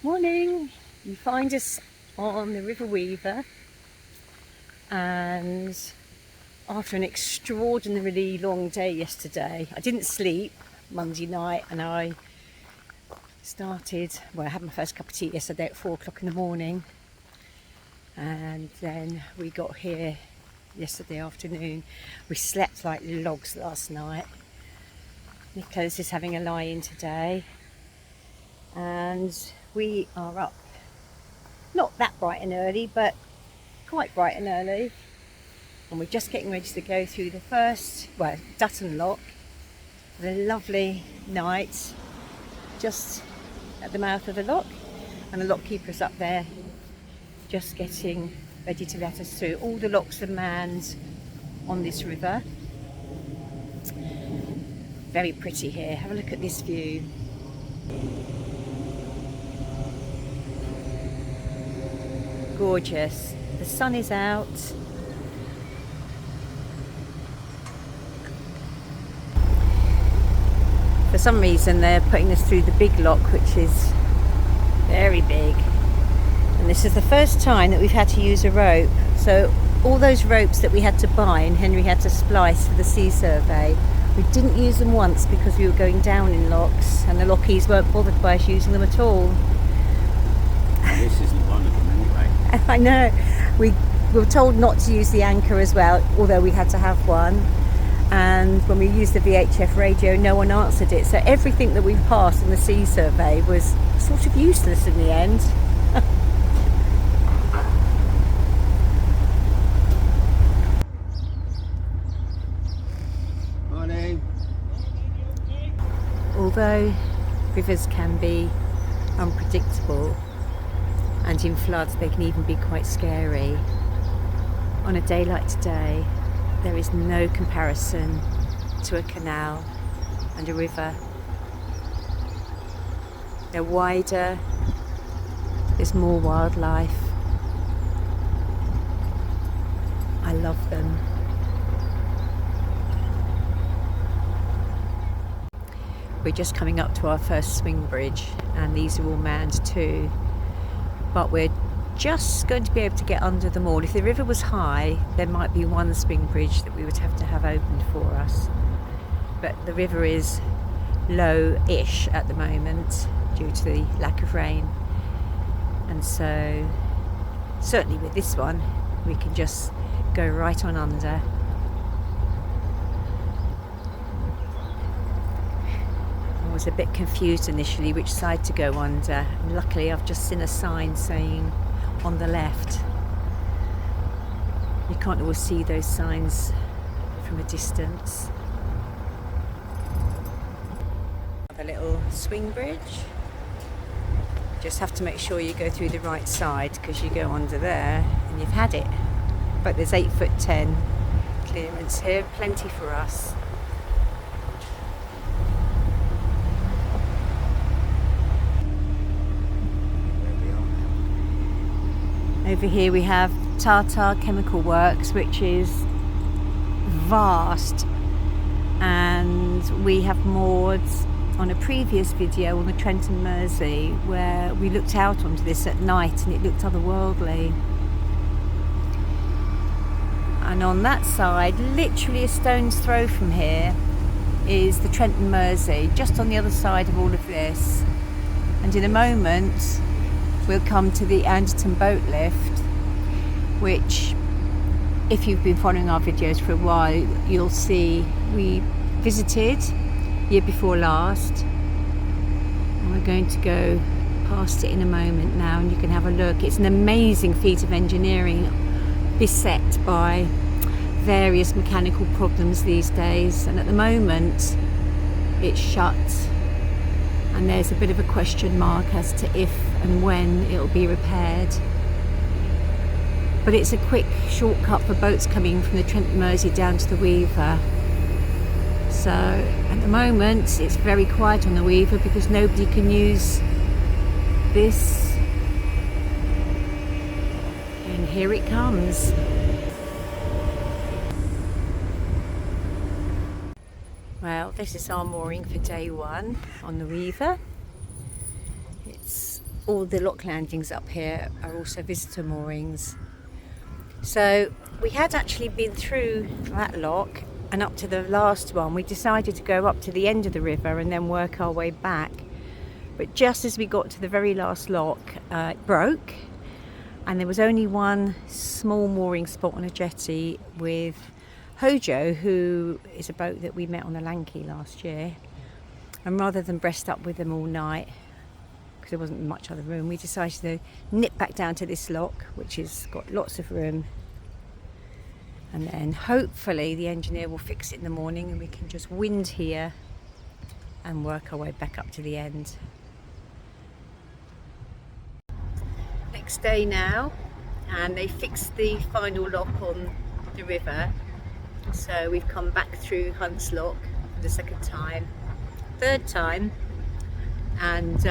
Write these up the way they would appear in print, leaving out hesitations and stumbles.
Morning! You find us on the River Weaver, and after an extraordinarily long day yesterday, I didn't sleep Monday night, and I had my first cup of tea yesterday at 4 o'clock in the morning, and then we got here yesterday afternoon. We slept like logs last night. Nicholas is having a lie-in today, and we are up. Not that bright and early, but quite bright and early. And we're just getting ready to go through the first, Dutton Lock. The lovely night just at the mouth of the lock. And the lock keeper's up there just getting ready to let us through. All the locks are manned on this river. Very pretty here. Have a look at this view. Gorgeous. The sun is out. For some reason they're putting us through the big lock, which is very big. And this is the first time that we've had to use a rope. So all those ropes that we had to buy and Henry had to splice for the sea survey, we didn't use them once because we were going down in locks and the lockies weren't bothered by us using them at all. This isn't one of them anyway. I know. We were told not to use the anchor as well, although we had to have one. And when we used the VHF radio, no one answered it. So everything that we passed on the sea survey was sort of useless in the end. Morning. Although rivers can be unpredictable, and in floods they can even be quite scary, on a day like today there is no comparison to a canal and a river. They're wider, there's more wildlife. I love them. We're just coming up to our first swing bridge, and these are all manned too. But we're just going to be able to get under them all. If the river was high, there might be one swing bridge that we would have to have opened for us. But the river is low-ish at the moment due to the lack of rain. And so, certainly with this one, we can just go right on under. I was a bit confused initially which side to go under, and luckily I've just seen a sign saying on the left. You can't always see those signs from a distance. A little swing bridge. Just have to make sure you go through the right side, because you go under there and you've had it. But there's 8'10" clearance here, plenty for us. Over here we have Tata Chemical Works, which is vast, and we have moored on a previous video on the Trent and Mersey where we looked out onto this at night and it looked otherworldly. And on that side, literally a stone's throw from here, is the Trent and Mersey, just on the other side of all of this. And in a moment we'll come to the Anderton boat lift, which, if you've been following our videos for a while, you'll see we visited year before last, and we're going to go past it in a moment now, and you can have a look. It's an amazing feat of engineering, beset by various mechanical problems these days, and at the moment it's shut, and there's a bit of a question mark as to if and when it'll be repaired. But it's a quick shortcut for boats coming from the Trent and Mersey down to the Weaver. So at the moment it's very quiet on the Weaver because nobody can use this. And here it comes. Well, this is our mooring for day one on the Weaver. It's all the lock landings up here are also visitor moorings. So we had actually been through that lock and up to the last one. We decided to go up to the end of the river and then work our way back. But just as we got to the very last lock, it broke, and there was only one small mooring spot on a jetty with Hojo, who is a boat that we met on the Lanky last year. And rather than breast up with them all night, because there wasn't much other room, we decided to nip back down to this lock, which has got lots of room. And then hopefully the engineer will fix it in the morning and we can just wind here and work our way back up to the end. Next day now, and they fixed the final lock on the river, so we've come back through Hunt's Lock for the second time, third time, and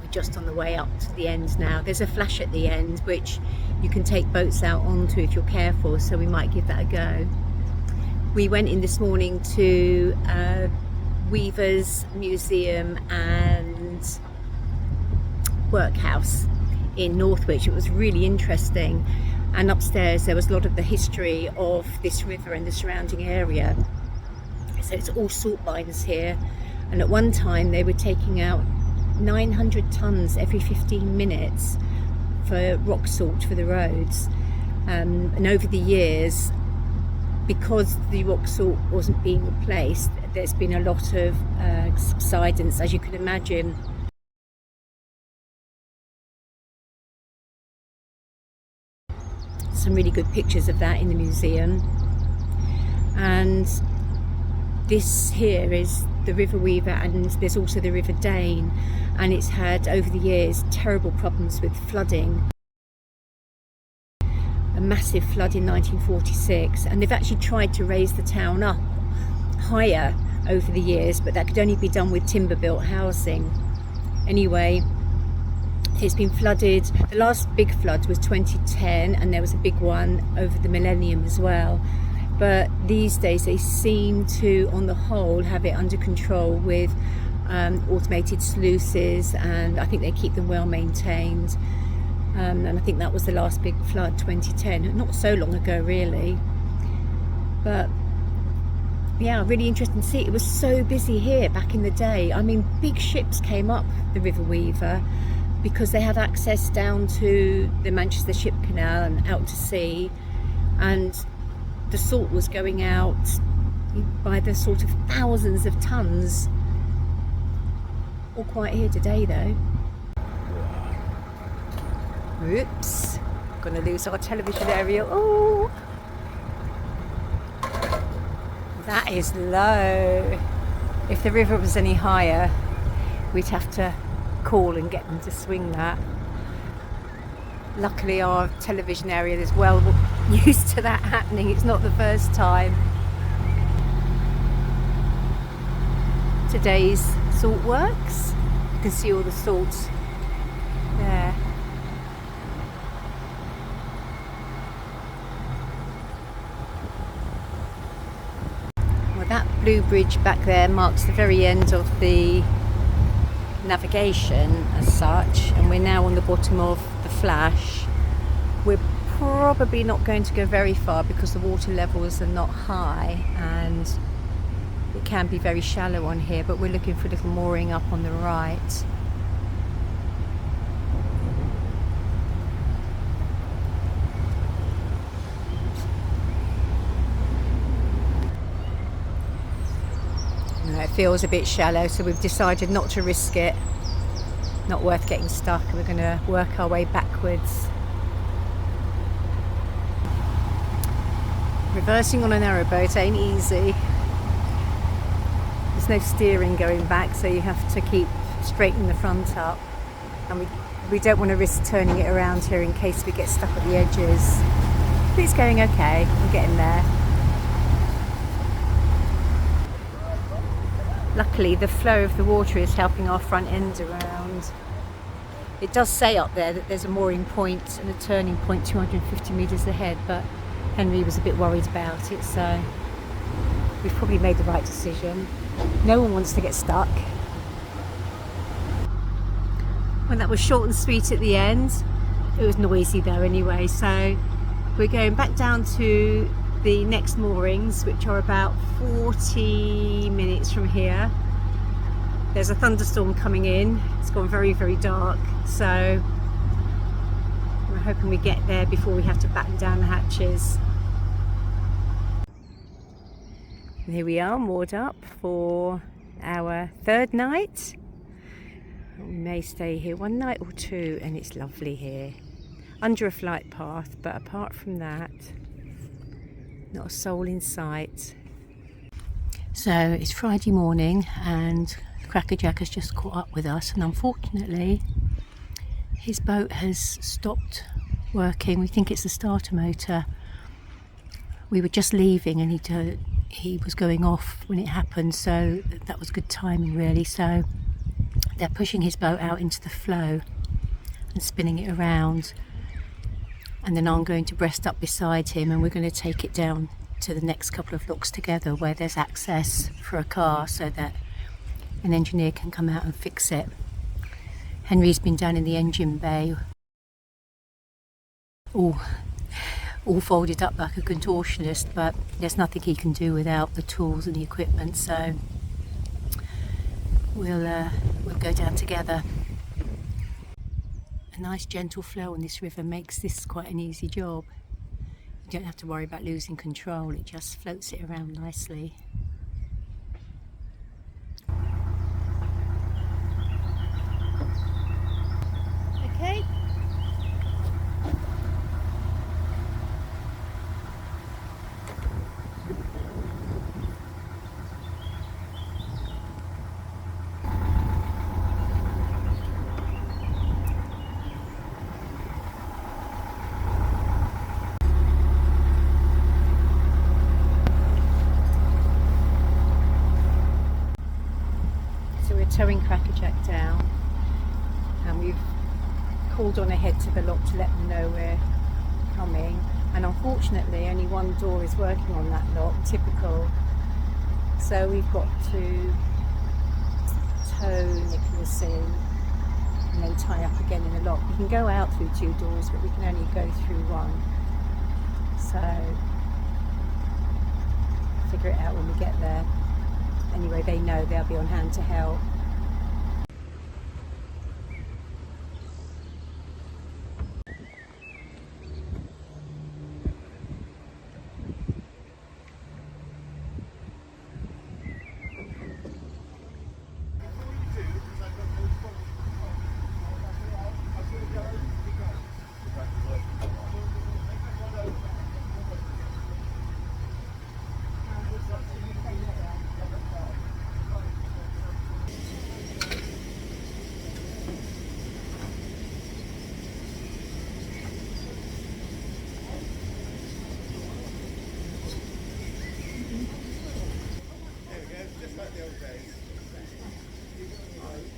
we're just on the way up to the end now. There's a flash at the end which you can take boats out onto if you're careful, so we might give that a go. We went in this morning to Weaver's Museum and Workhouse in Northwich. It was really interesting, and upstairs there was a lot of the history of this river and the surrounding area. So it's all salt mines here, and at one time they were taking out 900 tons every 15 minutes for rock salt for the roads, and over the years, because the rock salt wasn't being replaced, there's been a lot of subsidence, as you can imagine. Some really good pictures of that in the museum. And this here is the River Weaver, and there's also the River Dane, and it's had over the years terrible problems with flooding. A massive flood in 1946, and they've actually tried to raise the town up higher over the years, but that could only be done with timber built housing. Anyway, it's been flooded. The last big flood was 2010, and there was a big one over the millennium as well. But these days they seem to, on the whole, have it under control with automated sluices, and I think they keep them well maintained. And I think that was the last big flood, 2010, not so long ago really. But yeah, really interesting to see. It was so busy here back in the day. I mean, big ships came up the River Weaver because they had access down to the Manchester Ship Canal and out to sea, and the salt was going out by the sort of thousands of tons. All quiet here today though. Oops, gonna lose our television aerial. Oh, that is low. If the river was any higher, we'd have to call and get them to swing that. Luckily our television aerial is well used to that happening. It's not the first time. Today's salt works. You can see all the salt there. Well, that blue bridge back there marks the very end of the navigation as such, and we're now on the bottom of the Flash. We're probably not going to go very far because the water levels are not high and it can be very shallow on here, but we're looking for a little mooring up on the right. It feels a bit shallow, so we've decided not to risk it. Not worth getting stuck. We're going to work our way backwards. Reversing on a narrowboat ain't easy. There's no steering going back, so you have to keep straightening the front up, and we don't want to risk turning it around here in case we get stuck at the edges. But it's going okay. We're getting there. Luckily the flow of the water is helping our front end around. It does say up there that there's a mooring point and a turning point 250 metres ahead, but Henry was a bit worried about it, so we've probably made the right decision. No one wants to get stuck. Well, that was short and sweet at the end. It was noisy though anyway, so we're going back down to the next moorings, which are about 40 minutes from here. There's a thunderstorm coming in. It's gone very, very dark, so we're hoping we get there before we have to batten down the hatches. And here we are, moored up for our third night. We may stay here one night or two, and it's lovely here. Under a flight path, but apart from that, not a soul in sight. So it's Friday morning and Crackerjack has just caught up with us, and unfortunately his boat has stopped working. We think it's the starter motor. We were just leaving and he was going off when it happened, so that was good timing really. So they're pushing his boat out into the flow and spinning it around, and then I'm going to breast up beside him and we're going to take it down to the next couple of locks together where there's access for a car so that an engineer can come out and fix it. Henry's been down in the engine bay, all folded up like a contortionist, but there's nothing he can do without the tools and the equipment, so we'll go down together. A nice gentle flow on this river makes this quite an easy job. You don't have to worry about losing control, it just floats it around nicely. Okay. Towing Crackerjack down, and we've called on ahead to the lock to let them know we're coming, and unfortunately only one door is working on that lock, typical, so we've got to tow Nicholas in and then tie up again in the lock. We can go out through two doors, but we can only go through one, so figure it out when we get there. Anyway, they know, they'll be on hand to help.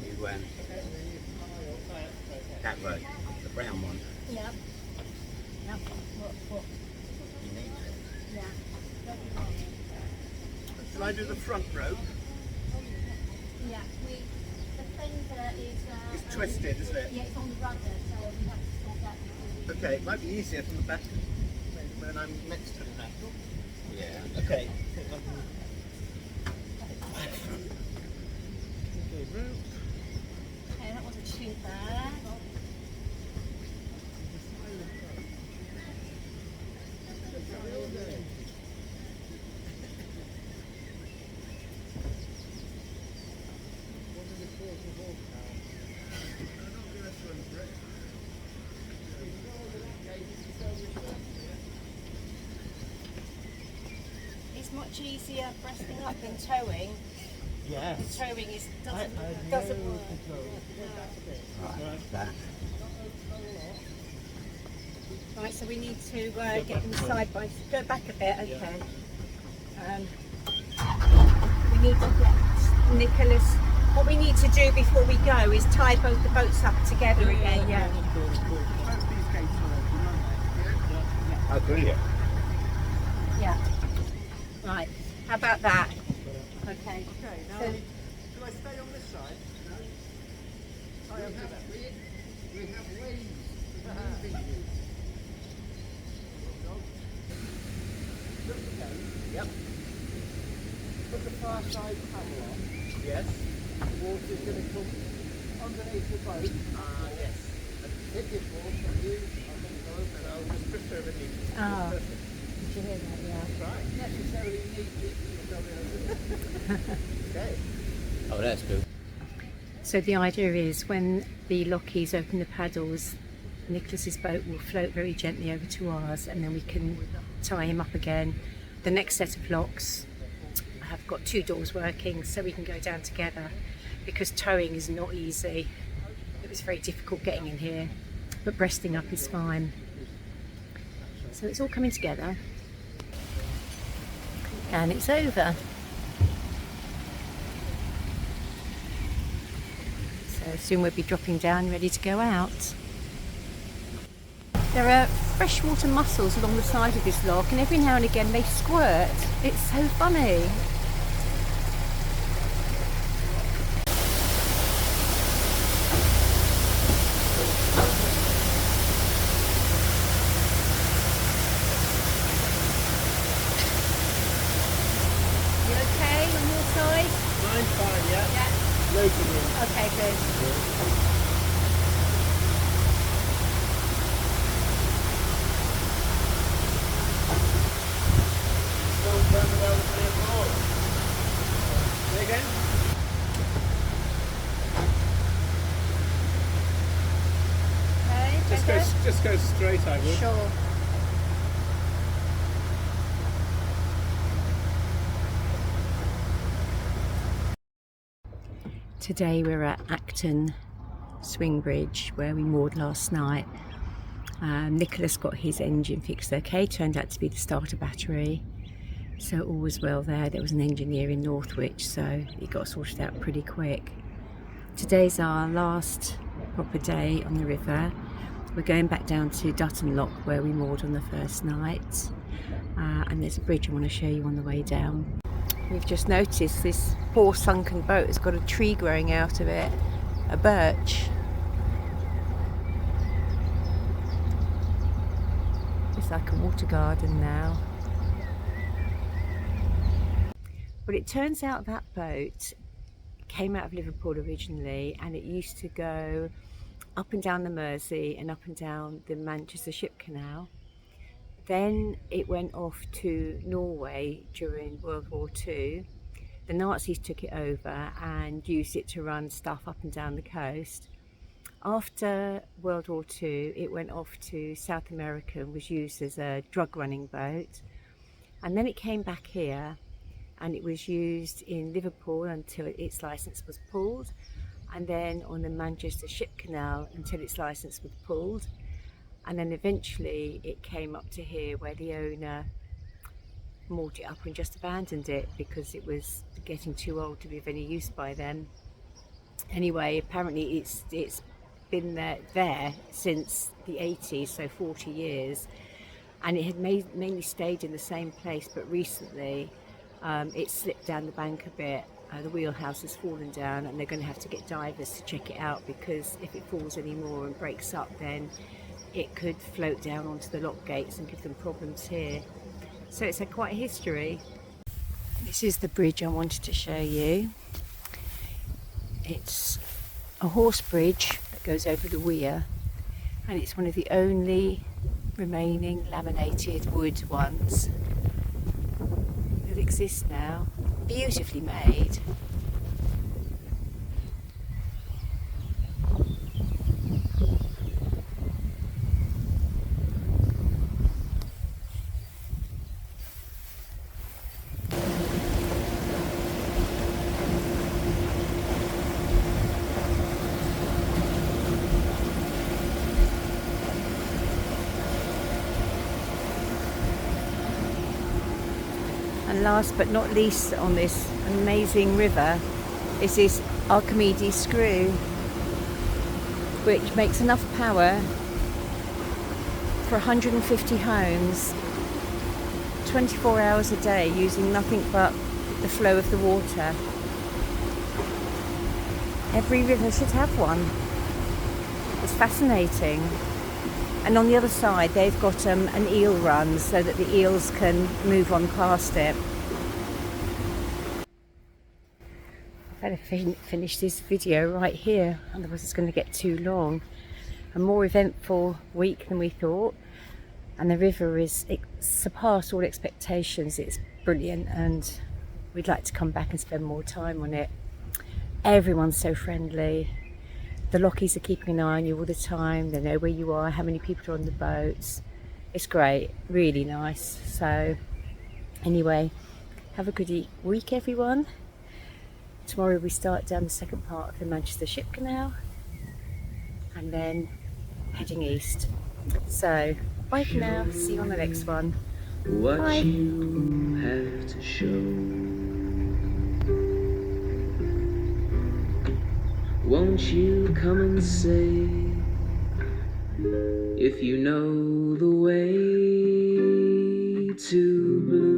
You went that road, the brown one. Yep. Yep. What? You need it. Yeah. Shall I do the front rope? Yeah, the fender is... It's twisted, isn't it? Yeah, it's on the rudder, so we have to sort that. Okay, it might be easier from the back when I'm next to the neck. Yeah. Okay. Okay, that wasn't too bad. It's much easier breasting up than towing. Yes. Towing doesn't work. Right, that. Right, so we need to get them side by side. Go back a bit, okay. We need to get Nicholas. What we need to do before we go is tie both the boats up together again. Yeah. Oh, brilliant. Yeah. Right. How about that? Okay. Okay, now, So, do I stay on this side? No? We have waves moving you. Look again. Yep. Put the far side panel on. Yes. The water's going to come underneath the boat. Yes. And hit your board from you. I'm going to go and I'll just prefer it neatly. Oh, did you hear that? Yeah. That's right. Necessarily neatly. Okay. Oh, that's good. So the idea is when the lockies open the paddles, Nicholas's boat will float very gently over to ours, and then we can tie him up again. The next set of locks have got 2 doors working, so we can go down together, because towing is not easy. It was very difficult getting in here, but breasting up is fine. So it's all coming together, and it's over. So soon we'll be dropping down, ready to go out. There are freshwater mussels along the side of this lock, and every now and again they squirt. It's so funny. You okay on your side? Mine's fine, yeah? Yeah. Loading in. Okay, good. Still burning well with the board. Say again? Okay, Just go straight, I would. Sure. Today we're at Acton Swing Bridge, where we moored last night. Nicholas got his engine fixed okay, turned out to be the starter battery, so all was well there. There was an engineer in Northwich, so it got sorted out pretty quick. Today's our last proper day on the river. We're going back down to Dutton Lock, where we moored on the first night, and there's a bridge I want to show you on the way down. We've just noticed this poor sunken boat has got a tree growing out of it, a birch. It's like a water garden now. But it turns out that boat came out of Liverpool originally, and it used to go up and down the Mersey and up and down the Manchester Ship Canal. Then it went off to Norway during World War II. The Nazis took it over and used it to run stuff up and down the coast. After World War II, it went off to South America and was used as a drug running boat. And then it came back here, and it was used in Liverpool until its licence was pulled, and then on the Manchester Ship Canal until its licence was pulled. And then eventually it came up to here, where the owner moored it up and just abandoned it because it was getting too old to be of any use by then. Anyway, apparently it's been there since the 80s, so 40 years, and it had mainly stayed in the same place, but recently it slipped down the bank a bit. The wheelhouse has fallen down, and they're going to have to get divers to check it out, because if it falls anymore and breaks up, then it could float down onto the lock gates and give them problems here. So it's quite a history. This is the bridge I wanted to show you. It's a horse bridge that goes over the weir, and it's one of the only remaining laminated wood ones that exist now. Beautifully made. And last but not least on this amazing river is this Archimedes screw, which makes enough power for 150 homes 24 hours a day, using nothing but the flow of the water. Every river should have one. It's fascinating. And on the other side they've got an eel run so that the eels can move on past it. I better finish this video right here, otherwise it's going to get too long. A more eventful week than we thought, and the river is surpassed all expectations. It's brilliant and we'd like to come back and spend more time on it. Everyone's so friendly. The lockies are keeping an eye on you all the time. They know where you are, how many people are on the boats. It's great, really nice. So anyway, have a good week everyone. Tomorrow we start down the second part of the Manchester Ship Canal and then heading east. So bye for now, see you on the next one. What Bye. you have to show. Won't you come and say if you know the way to blue?